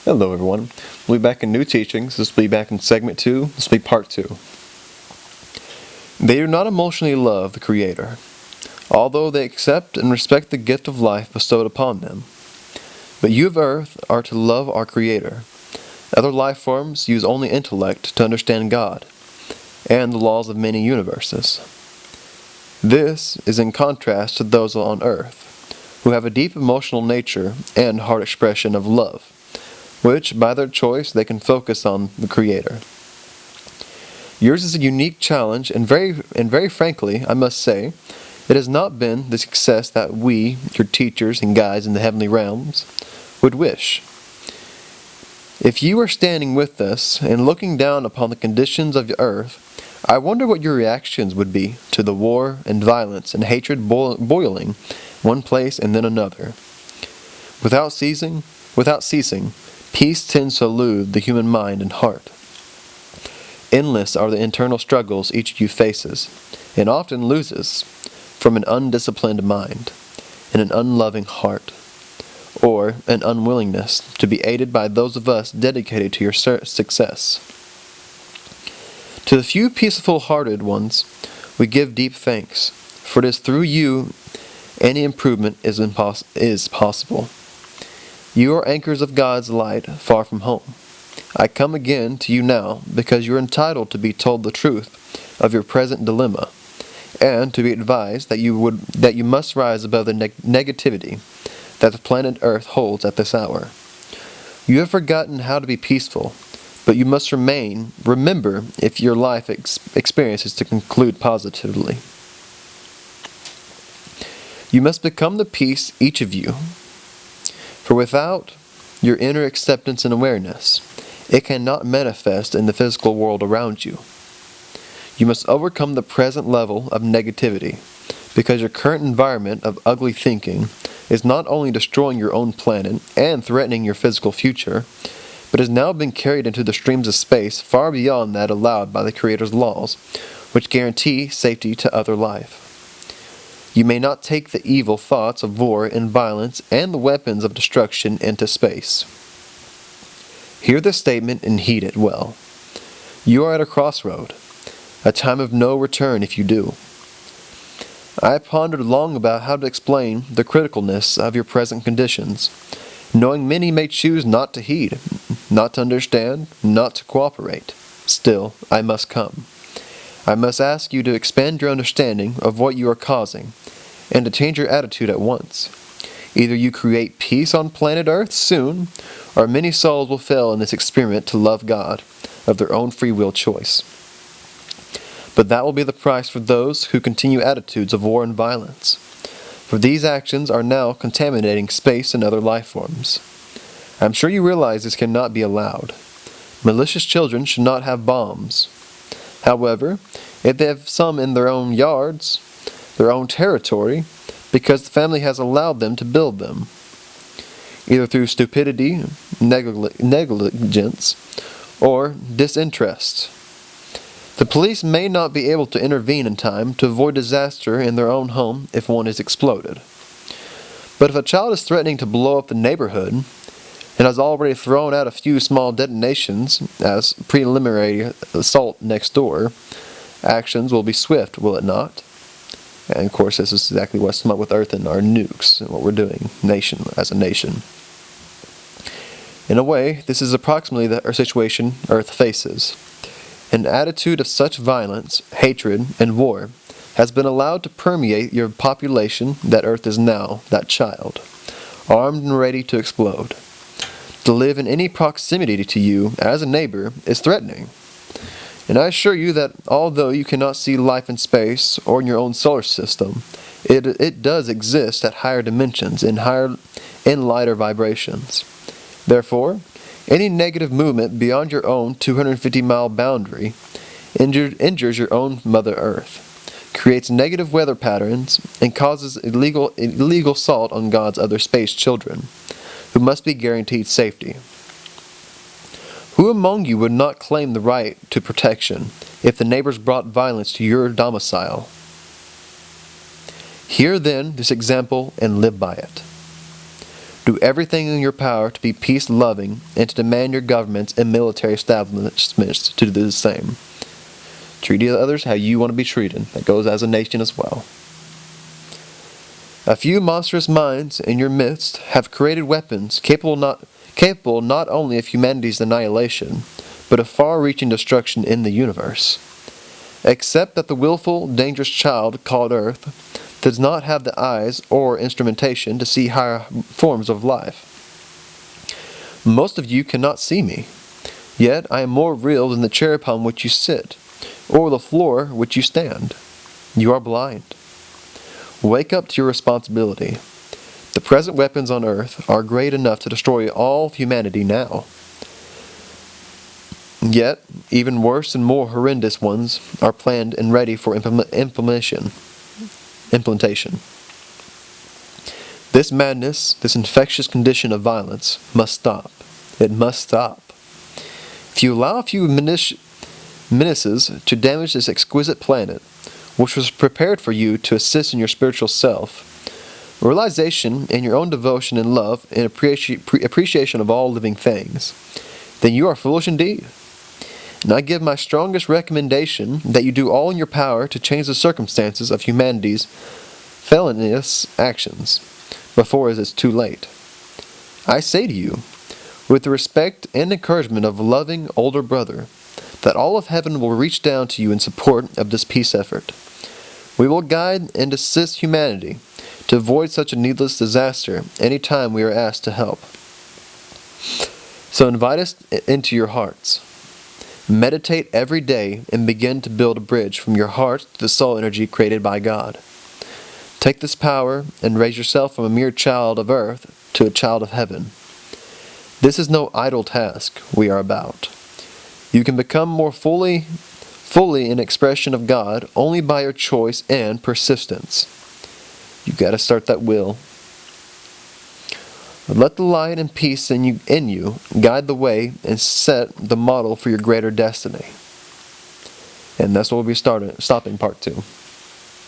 Hello everyone. We'll be back in new teachings. This will be back in segment 2. This will be part 2. They do not emotionally love the Creator, although they accept and respect the gift of life bestowed upon them. But you of earth are to love our Creator. Other life forms use only intellect to understand God and the laws of many universes. This is in contrast to those on earth, who have a deep emotional nature and heart expression of love, which, by their choice, they can focus on the Creator. Yours is a unique challenge, and very frankly, I must say, it has not been the success that we, your teachers and guides in the heavenly realms, would wish. If you are standing with us and looking down upon the conditions of the earth, I wonder what your reactions would be to the war and violence and hatred boiling one place and then another. Without ceasing, peace tends to elude the human mind and heart. Endless are the internal struggles each of you faces, and often loses, from an undisciplined mind and an unloving heart, or an unwillingness to be aided by those of us dedicated to your success. To the few peaceful-hearted ones, we give deep thanks, for it is through you any improvement is possible. You are anchors of God's light far from home. I come again to you now because you are entitled to be told the truth of your present dilemma, and to be advised that you must rise above the negativity that the planet Earth holds at this hour. You have forgotten how to be peaceful, but you must remember if your life experience is to conclude positively. You must become the peace, each of you. For without your inner acceptance and awareness, it cannot manifest in the physical world around you. You must overcome the present level of negativity, because your current environment of ugly thinking is not only destroying your own planet and threatening your physical future, but has now been carried into the streams of space far beyond that allowed by the Creator's laws, which guarantee safety to other life. You may not take the evil thoughts of war and violence and the weapons of destruction into space. Hear this statement and heed it well. You are at a crossroad, a time of no return if you do. I pondered long about how to explain the criticalness of your present conditions, knowing many may choose not to heed, not to understand, not to cooperate. Still, I must come. I must ask you to expand your understanding of what you are causing, and to change your attitude at once. Either you create peace on planet Earth soon, or many souls will fail in this experiment to love God of their own free will choice. But that will be the price for those who continue attitudes of war and violence. For these actions are now contaminating space and other life forms. I am sure you realize this cannot be allowed. Malicious children should not have bombs. However, if they have some in their own yards, their own territory, because the family has allowed them to build them, either through stupidity, negligence, or disinterest. The police may not be able to intervene in time to avoid disaster in their own home if one is exploded. But if a child is threatening to blow up the neighborhood, and has already thrown out a few small detonations as preliminary assault next door, actions will be swift, will it not? And of course, this is exactly what's come up with Earth and our nukes, and what we're doing, as a nation. In a way, this is approximately the situation Earth faces. An attitude of such violence, hatred, and war has been allowed to permeate your population that Earth is now that child, armed and ready to explode. To live in any proximity to you as a neighbor is threatening. And I assure you that although you cannot see life in space or in your own solar system, it does exist at higher dimensions in lighter vibrations. Therefore, any negative movement beyond your own 250-mile boundary injures your own Mother Earth, creates negative weather patterns, and causes illegal assault on God's other space children, who must be guaranteed safety. Who among you would not claim the right to protection if the neighbors brought violence to your domicile? Hear then this example and live by it. Do everything in your power to be peace-loving and to demand your governments and military establishments to do the same. Treat others how you want to be treated. That goes as a nation as well. A few monstrous minds in your midst have created weapons capable not only of humanity's annihilation, but of far-reaching destruction in the universe. Except that the willful, dangerous child called Earth does not have the eyes or instrumentation to see higher forms of life. Most of you cannot see me, yet I am more real than the chair upon which you sit, or the floor which you stand. You are blind. Wake up to your responsibility. The present weapons on Earth are great enough to destroy all of humanity now. Yet, even worse and more horrendous ones are planned and ready for implementation. This madness, this infectious condition of violence, must stop. It must stop. If you allow a few menaces to damage this exquisite planet, which was prepared for you to assist in your spiritual self, realization in your own devotion and love and appreciation of all living things, then you are foolish indeed. And I give my strongest recommendation that you do all in your power to change the circumstances of humanity's felonious actions before it is too late. I say to you, with the respect and encouragement of a loving older brother, that all of heaven will reach down to you in support of this peace effort. We will guide and assist humanity to avoid such a needless disaster any time we are asked to help. So invite us into your hearts. Meditate every day and begin to build a bridge from your heart to the soul energy created by God. Take this power and raise yourself from a mere child of earth to a child of heaven. This is no idle task we are about. You can become more fully an expression of God only by your choice and persistence. You've got to start that will. Let the light and peace in you guide the way and set the model for your greater destiny. And that's what we'll be stopping part 2.